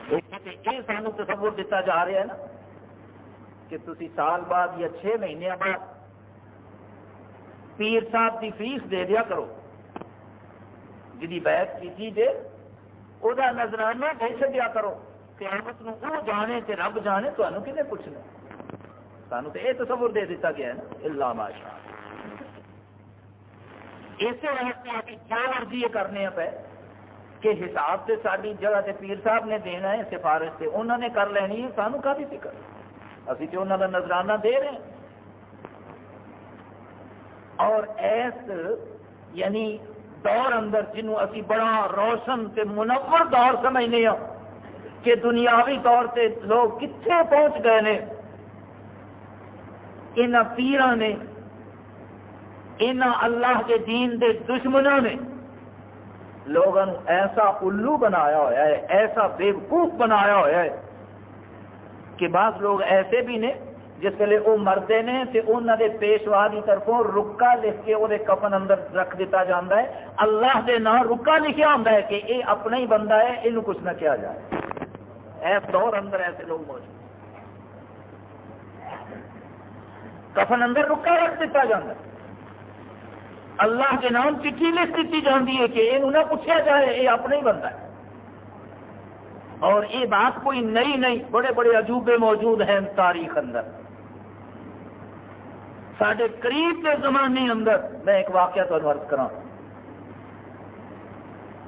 S1: یہ سانو تصور دیتا جا رہا ہے نا کہ تسی سال بعد یا 6 مہینے بعد پیر صاحب کی فیس دے دیا کرو، جی بیعت کی جے وہ نظرانہ دے چڑیا کرو، قیامت نو وہ جانے تے رب جانے، تمہیں کنے پوچھنا؟ سانو تو یہ تصور دے دیتا گیا ہے نا، اللہ ماشاء اسی واسطے آپ کیا مرضی یہ کرنے پہ کہ حساب سے ساری جگہ تے پیر صاحب نے دینا ہے، سفارش سے انہوں نے کر لینی ہے، سانو کافی فکر، اسی تو انہوں کا نظرانہ دے رہے ہیں۔ اور ایس یعنی دور اندر جنہوں اسی بڑا روشن تے منور دور سمجھنے ہاں کہ دنیاوی طور سے لوگ کتنے پہنچ گئے نے، انہاں پیراں نے، انہاں اللہ کے دین دے دشمنوں نے لوگوں ایسا الو بنایا ہوا ہے، ایسا بیوقوف بنایا ہوا ہے کہ بعض لوگ ایسے بھی نے جس ویلے وہ مردے نے تے انہوں نے پیشوا کی طرفوں رکا لکھ کے وہ کفن اندر رکھ دیتا جاتا ہے، اللہ دے نام رکا لکھیا ہوتا ہے کہ یہ اپنا ہی بندہ ہے، یہ کچھ نہ کیا جائے۔ ایس دور اندر ایسے لوگ موجود، کفن اندر رکا رکھ دیتا جاتا ہے، اللہ کے نام چٹھی لکھ دیتی جاتی ہے کہ یہ نہ پوچھا جائے، یہ اپنا ہی بندہ ہے۔ اور یہ بات کوئی نئی نہیں، بڑے بڑے عجوبے موجود ہیں تاریخ اندر۔ سارے قریب کے زمانے اندر میں ایک واقعہ تو عرض کراں،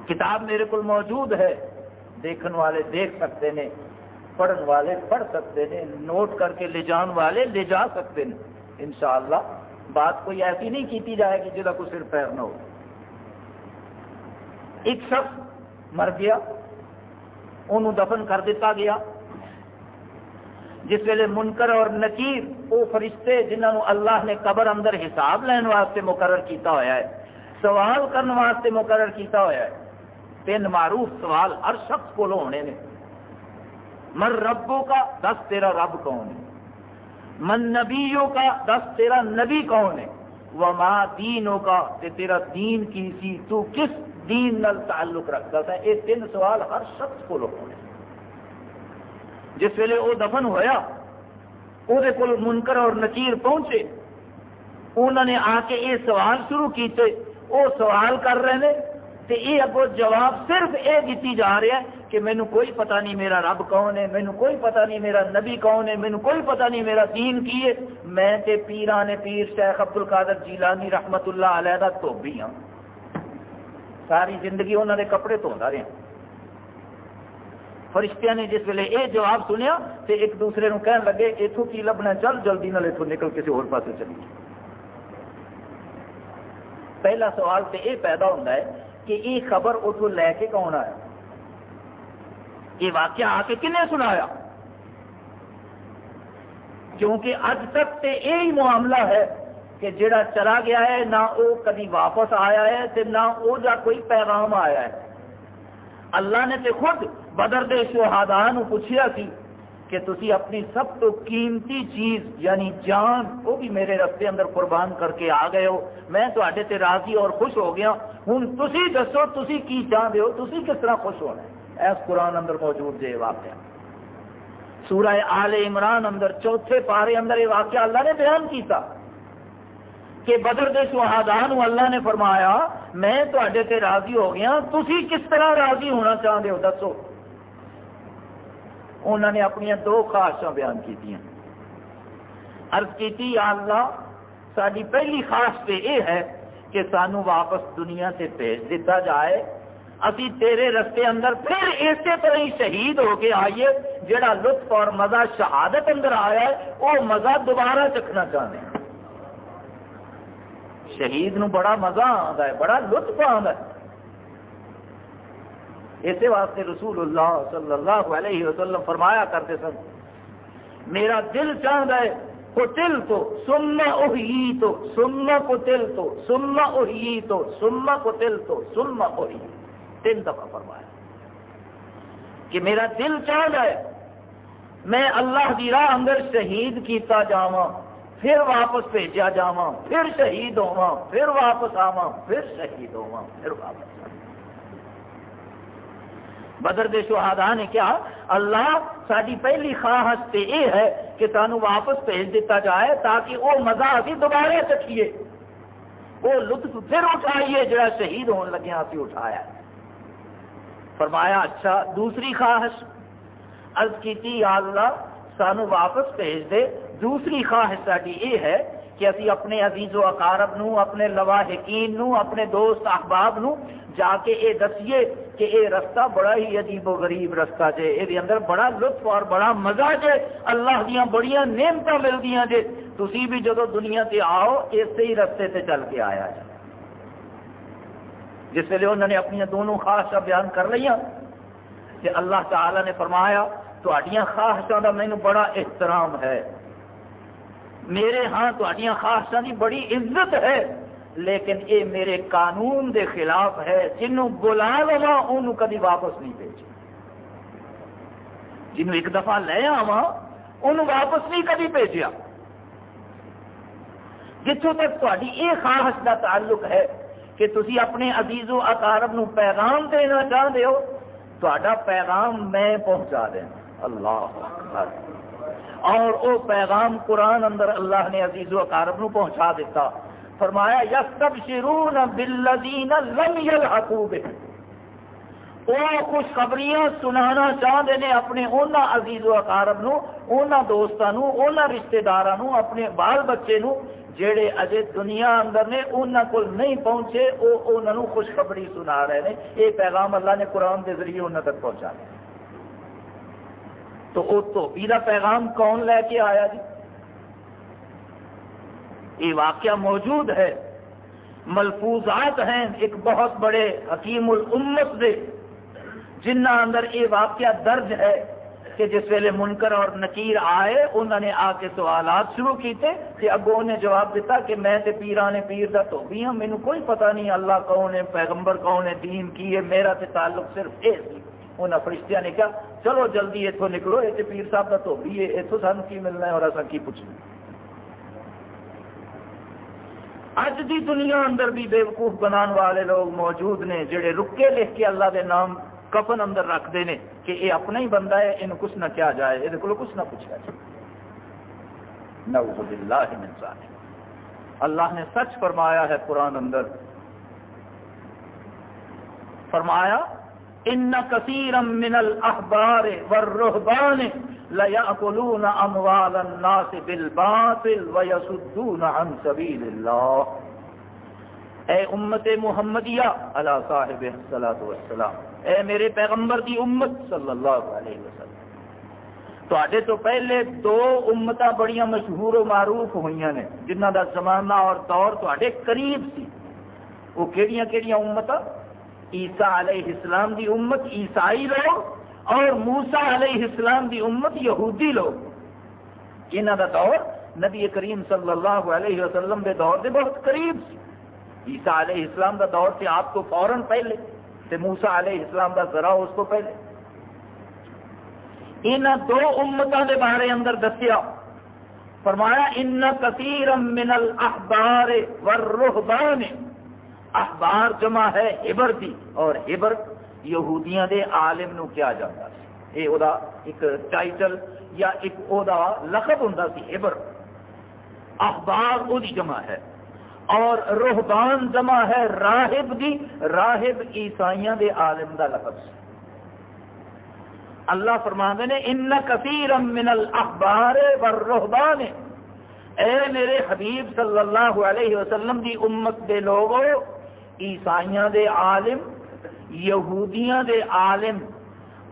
S1: کتاب میرے کو موجود ہے، دیکھن والے دیکھ سکتے ہیں، پڑھن والے پڑھ سکتے ہیں، نوٹ کر کے لے جان والے لے جا سکتے ہیں انشاءاللہ۔ بات کوئی ایسی نہیں کیتی جائے گی جہاں کوئی سر پیر نہ ہو۔ ایک شخص مر گیا، انہوں دفن کر دیتا گیا، جس ویلے منکر اور نکیر وہ فرشتے جنہوں اللہ نے قبر اندر حساب لین واسطے مقرر کیتا ہوا ہے، سوال کرنے واسطے مقرر کیتا ہوا ہے، 3 معروف سوال ہر شخص کو ہونے نے۔ من ربوں کا، 10 تیرا رب کون ہے؟ من نبیوں کا، 10 تیرا نبی کون ہے؟ وما دینوں کا، تیرا دین کی سی، تو کس دین نال تعلق رکھتا تھا؟ یہ 3 سوال ہر شخص کو ہونے۔ جس ویلے وہ دفن ہویا، وہ منکر اور نکیر پہنچے، انہوں نے آ کے یہ سوال شروع کیتے، وہ سوال کر رہے ہیں تے یہ اگو جواب صرف یہ دیتی جا رہا ہے کہ مینوں کوئی پتہ نہیں میرا رب کون ہے، مینوں کوئی پتہ نہیں میرا نبی کون ہے، مینوں کوئی پتہ نہیں میرا دین کی ہے، میں تے پیران پیر شیخ عبد القادر جیلانی رحمت اللہ علیہ دا دھوبی ہاں، ساری زندگی انہوں نے کپڑے دھوندا رہا۔ فرشتیاں نے جس ویلے یہ جواب سنیا تے ایک دوسرے نو کہن لگے اتوں کی لبنا، چل جلدی نال اتوں نکل کسی اور پاسے چلی۔ پہلا سوال تو یہ پیدا ہوتا ہے کہ یہ خبر اتوں لے کے کون آیا، یہ واقعہ آ کے کنے سنایا؟ کیونکہ اج تک تے یہی معاملہ ہے کہ جڑا چلا گیا ہے نہ وہ کبھی واپس آیا ہے تے نہ وہ جا کوئی پیغام آیا ہے۔ اللہ نے تے خود بدر دے شہداء نو پوچھیا سی کہ تسی اپنی سب تو قیمتی چیز یعنی جان وہ بھی میرے رستے اندر قربان کر کے آ گئے ہو، میں تواڈے تے راضی اور خوش ہو گیا، ہن تسی دسو تسی کی چاہتے ہو، تسی کس طرح خوش ہونا ہے؟ اس قرآن اندر موجود جے واقعہ سورہ آل عمران اندر 4 پارے اندر یہ واقعہ اللہ نے بیان کیتا کہ بدر دے شہداء نو اللہ نے فرمایا میں تواڈے تے راضی ہو گیا، تسی کس طرح راضی ہونا چاہتے ہو دسو۔ انہوں نے اپنی 2 خواہشاں بیان کی، عرض کی یا اللہ ساری پہلی خواہش تو یہ ہے کہ سانو واپس دنیا سے بھیج دیتا جائے، اسی تیرے رستے اندر پھر اسی طرح ہی شہید ہو کے آئیے، جڑا لطف اور مزہ شہادت اندر آیا ہے وہ مزہ دوبارہ چکھنا چاہتے ہیں۔ شہید نو بڑا مزہ آتا ہے، بڑا لطف آتا ہے، اسی واسطے رسول اللہ صلی اللہ علیہ وسلم فرمایا کرتے سن میرا دل چاہتا ہے قتل تو ثم احییت ثم قتل تو ثم احییت ثم قتل تو ثم احییت، 3 دفعہ فرمایا کہ میرا دل چاہتا ہے میں اللہ دی راہ اندر شہید کیتا جاواں، پھر واپس بھیجا جاواں، پھر شہید ہوواں، پھر واپس آواں، پھر شہید ہوواں، پھر واپس آواں۔ بدر دے شہداء نے کیا اللہ ساری پہلی خواہش تے یہ ہے کہ سانو واپس بھیج دیتا جائے تاکہ وہ مزہ اسی دوبارہ چکھیے، وہ لطف پھر اٹھائیے جڑا شہید ہونے لگے اسی اٹھایا۔ فرمایا اچھا دوسری خواہش، عرض کی یا اللہ سانو واپس بھیج دے، دوسری خواہش ساری یہ ہے کہ اسی اپنے عزیز و اقارب نو، اپنے لواحقین نو، اپنے دوست احباب نو جا کے یہ دسیے کہ یہ رستہ بڑا ہی عجیب و غریب رستہ جے، یہ اندر بڑا لطف اور بڑا مزہ جے، اللہ دیاں بڑیاں نعمتاں ملدیاں جے، تسی بھی جدو دنیا تے آؤ اسی ہی رستے تے چل کے آیا جائے۔ جس ویلے انہوں نے اپنی دونوں خواہشاں بیان کر لیا کہ اللہ تعالی نے فرمایا تہاڈیاں خواہشاں دا مینوں بڑا احترام ہے، میرے ہاں تہاڈیاں خواہشاں دی بڑی عزت ہے، لیکن اے میرے قانون دے خلاف ہے، جنوں بلا لواں انہوں کبھی واپس نہیں بھیجے، جنوں ایک دفعہ لے آواں انہوں واپس نہیں کبھی بھیجیا۔ جتوں تک تہاڈی اے خواہش دا تعلق ہے کہ تسی اپنے عزیز و اقارب نو پیغام دینا چاہتے ہو، تہاڈا پیغام میں پہنچا دینا۔ اللہ اکبر، اور وہ پیغام قرآن اندر اللہ نے عزیز و اقارب نو پہنچا دیتا۔ فرمایا یستبشرون بالذین لم یلحقوا بہم، وہ خوشخبریاں سنانا چاہتے ہیں اپنے انہاں عزیز و اقارب نو، انہاں دوستاں نو، انہاں رشتہ داراں نو، اپنے بال بچے نو جڑے اجے دنیا اندر نے انہاں کول نہیں پہنچے، وہ انہاں نو خوشخبری سنا رہے ہیں۔ یہ پیغام اللہ نے قرآن کے ذریعے انہاں تک پہنچا دیا۔ تو وہ دھوبی کا پیغام کون لے کے آیا جی؟ یہ واقعہ موجود ہے، ملفوظات ہیں ایک بہت بڑے حکیم الامت دے، جنہ اندر یہ واقعہ درج ہے کہ جس ویلے منکر اور نکیر آئے انہوں نے آ کے سوالات شروع کیتے کہ اگوں نے جواب دیتا کہ میں تے پیرانے پیر دا دھوبی ہوں، مینوں کوئی پتہ نہیں اللہ کون ہے، پیغمبر کون ہے، دین کی ہے، میرا تے تعلق صرف یہ سی۔ انہوں فرشتیاں نے کہا چلو جلدی اتوں نکلو، یہ پیر صاحب کا دھوبی ہے، اتوں سانو کی ملنا ہے اور اصا کی پوچھنا۔ اج دی دنیا اندر بھی بیوقوف بنان والے لوگ موجود نے جڑے رکے لکھ کے اللہ دے نام کفن اندر رکھتے ہیں کہ یہ اپنا ہی بندہ ہے، انہوں کچھ نہ کیا جائے، یہ کو کچھ نہ پوچھا جائے۔ نعوذ باللہ من ذالک۔ اللہ نے سچ فرمایا ہے قرآن اندر، فرمایا ان کثیرا من الاحبار والرهبان لیأکلون اموال الناس بالباطل ویصدون عن سبیل اللہ۔ اے امت محمدیہ علی صاحب الصلاۃ والسلام، اے میرے پیغمبر کی امت صلی اللہ علیہ وسلم، تواڈے تو پہلے 2 امتاں بڑیاں مشہور و معروف ہوئیاں نے جنہاں دا زمانہ اور دور تواڈے قریب سی۔ وہ کیڑیاں کیڑیاں امتاں؟ عیسیٰ علیہ السلام دی امت عیسائی لوگ اور موسیٰ علیہ السلام دی امت یہودی لوگ، انہاں دا دور نبی کریم صلی اللہ علیہ وسلم دے دور دے بہت قریب سی۔ عیسیٰ علیہ السلام دا دور سے آپ تو فوراً پہلے، تے موسیٰ علیہ السلام دا ذرا اس کو پہلے۔ انہاں دو امتاں دے بارے اندر دسیا، فرمایا ان کثیرا من الاحبار والرہبان، احبار جمع ہے حبر دی، اور حبر یہودیاں دے عالم نو کیا جاتا سی، یہ دا ایک ٹائٹل یا ایک دا لقب ہوندا سی حبر۔ احبار او دی جمع ہے، اور رہبان جمع ہے راہب دی، راہب عیسائیاں دے عالم دا لقب سی۔ اللہ فرماندے نے ان کثیرا من الاحبار والرہبان، اے میرے حبیب صلی اللہ علیہ وسلم دی امت دے لوگو، عیسائیاں دے عالم، یہودیاں دے عالم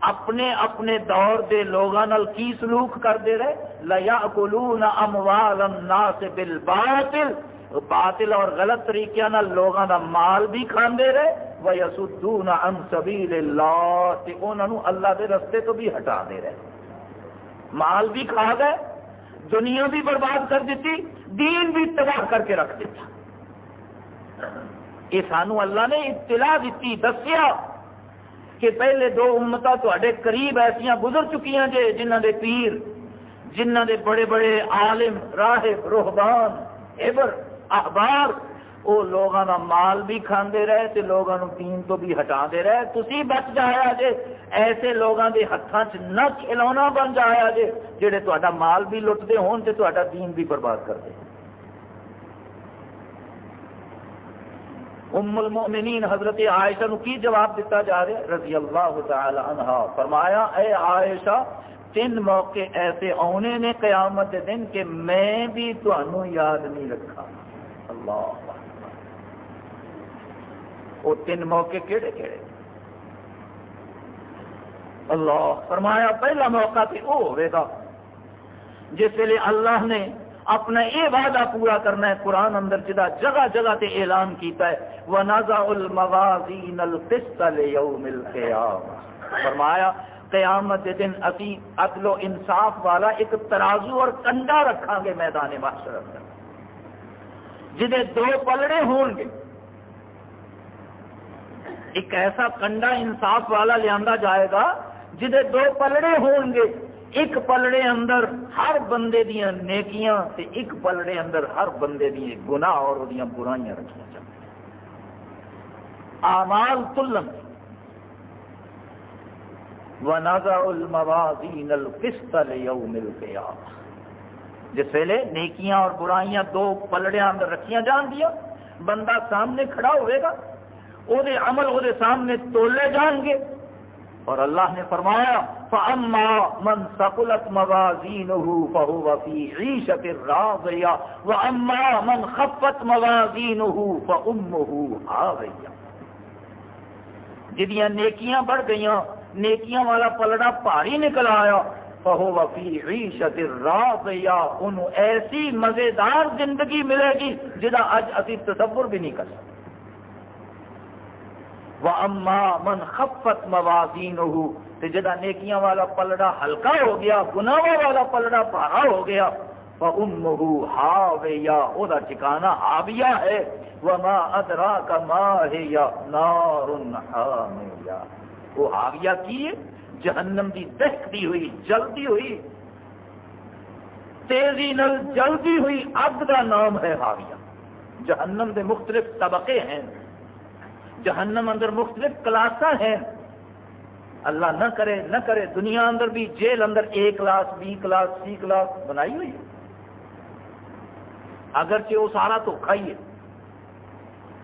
S1: اپنے اپنے دور دے لوگاں نال کی سلوک کردے رہے، لَيَأْكُلُونَ أَمْوَالَ النَّاسِ بِالْبَاطِلِ، باطل اور غلط طریقے نال لوگاں دا مال بھی کھاندے رہے، وَيَصُدُّونَ عَن سَبِيلِ اللَّهِ، تے انہاں نو اللہ دے رستے تو بھی ہٹا دے رہے، مال بھی کھا گئے، دنیا بھی برباد کر دیتی، دین بھی تباہ کر کے رکھ دیتا۔ یہ سانو اللہ نے اطلاع دیتی، دسیا کہ پہلے دو امتاں تواڈے قریب ایسیاں گزر چکیاں جے، جنہاں دے پیر، جنہاں دے بڑے بڑے عالم، راہب، رہبان، عبر، احبار، وہ لوگاں دا مال بھی کھاندے رہے تے لوگاں نو دین تو بھی ہٹا دے رہے۔ تسی بچ جایا جے، ایسے لوگاں دے ہتھاں چ نہ کھلونا بن جایا جے جڑے تہاڈا مال بھی لٹدے ہون تے تہاڈا دین بھی برباد کر دے۔ ام المؤمنین حضرت عائشہ نو کی جواب دیتا جا رہا ہے رضی اللہ تعالی عنہا، فرمایا اے عائشہ، 3 موقع ایسے آنے نے قیامت کے دن کہ میں بھی تانوں یاد نہیں رکھا۔ اللہ، وہ 3 موقع کیڑے کیڑے؟ اللہ فرمایا پہلا موقع تو وہ ہوئے گا جس ویلے اللہ نے اپنا یہ وعدہ پورا کرنا ہے، قرآن اندر جدا جگہ جگہ تے اعلان کیتا ہے وَنَزَعُ الْمَوَازِينَ الْقِسْطَ لِيَوْمِ الْقِيَامَةِ، فرمایا قیامت کے دن اسی عدل و انصاف والا ایک ترازو اور کنڈا رکھاں گے میدان محشر اندر، جدے 2 پلڑے ہون گے، ایک ایسا کنڈا انصاف والا لیا جائے گا جدے 2 پلڑے ہون گے، ایک پلڑے اندر ہر بندے دیاں نیکیاں تے ایک پلڑے اندر ہر بندے دیاں گناہ اور دیاں برائیاں رکھیاں جائیں، اعمال تلن۔ وَنَزَعُ الْمَوَازِينَ الْقِسْطَ لِيَوْمِ الْقِيَامَةِ، جس ویلے نیکیاں اور برائیاں 2 پلڑیاں اندر رکھیاں جان دیا، بندہ سامنے کھڑا ہوئے گا، او دے عمل او دے سامنے تولے جان گے، اور اللہ نے فرمایا فَأَمَّا مَنْ ثَقُلَتْ مَوَازِينُهُ فَهُوَ فِي عِيشَةٍ رَاضِيَةٍ وَأَمَّا مَنْ خَفَّتْ مَوَازِينُهُ فَأُمُّهُ هَاوِيَةٌ، جدیاں نیکیاں بڑھ گئیاں، نیکیاں والا پلڑا بھاری نکل آیا، فَهُوَ فِي عِيشَةٍ رَاضِيَةٍ، انہوں ایسی مزیدار زندگی ملے گی جدا اج اسی تصور بھی نہیں کر سکتے۔ وَأَمَّا مَنْ خَفَّتْ مَوَازِينُهُ، تے جدا نیکیاں والا پلڑا ہلکا ہو گیا، گناہوں والا پلڑا بھارا ہو گیا، فَأُمُّهُ هَاوِيَةٌ، او دا ٹھکانہ ہاویہ ہے، وَمَا أَدْرَاكَ مَا هِيَ نَارٌ حَامِيَةٌ، وہ ہاویہ کی ہے؟ جہنم دی دہکتی ہوئی، جلدی ہوئی، تیزی نل جلدی ہوئی اگ دا نام ہے ہاویہ۔ جہنم دے مختلف طبقے ہیں، جہنم اندر مختلف کلاساں ہیں، اللہ نہ کرے دنیا اندر بھی جیل اندر A class, B class, C class بنائی ہوئی ہے، اگرچہ وہ سارا دھوکھا ہی ہے،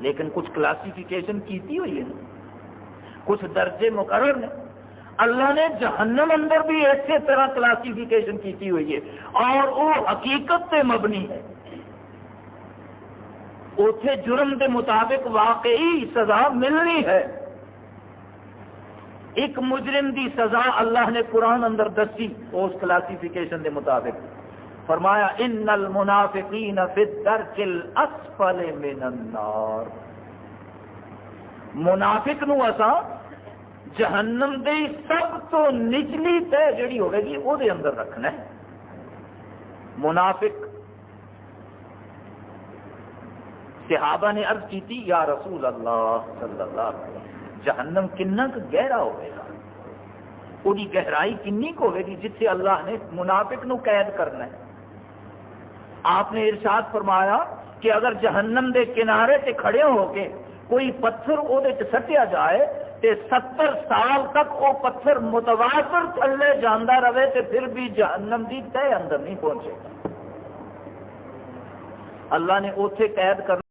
S1: لیکن کچھ کلاسیفیکیشن کیتی ہوئی ہے، کچھ درجے مقرر نے۔ اللہ نے جہنم اندر بھی اسی طرح کلاسیفیکیشن کیتی ہوئی ہے، اور وہ حقیقت پہ مبنی ہے، اوتھے جرم دے مطابق واقعی سزا ملنی ہے۔ ایک مجرم دی سزا اللہ نے قرآن اندر دسی اس کلاسیفیکیشن دے مطابق، فرمایا ان المنافقین فی الدرک الاسفل من النار، منافق نو اساں جہنم دے سب تو نچلی تہ جڑی ہوے گی وہ دے اندر رکھنا ہے. منافق صحابہ نے عرض کی تھی یا رسول اللہ صلی اللہ علیہ وسلم جہنم کنا گہرا ہوئے گا, وہی گہرائی کنی کو ہوئے گی جتنے اللہ نے منافق نو قید کرنا ہے. آپ نے ارشاد فرمایا کہ اگر جہنم دے کنارے تے کھڑے ہو کے کوئی پتھر وہ سٹیا جائے تے 70 سال تک وہ پتھر متواتر تھلے جانا رہے تے پھر بھی جہنم دی تہ اندر نہیں پہنچے گا. اللہ نے اوتھے قید کرنا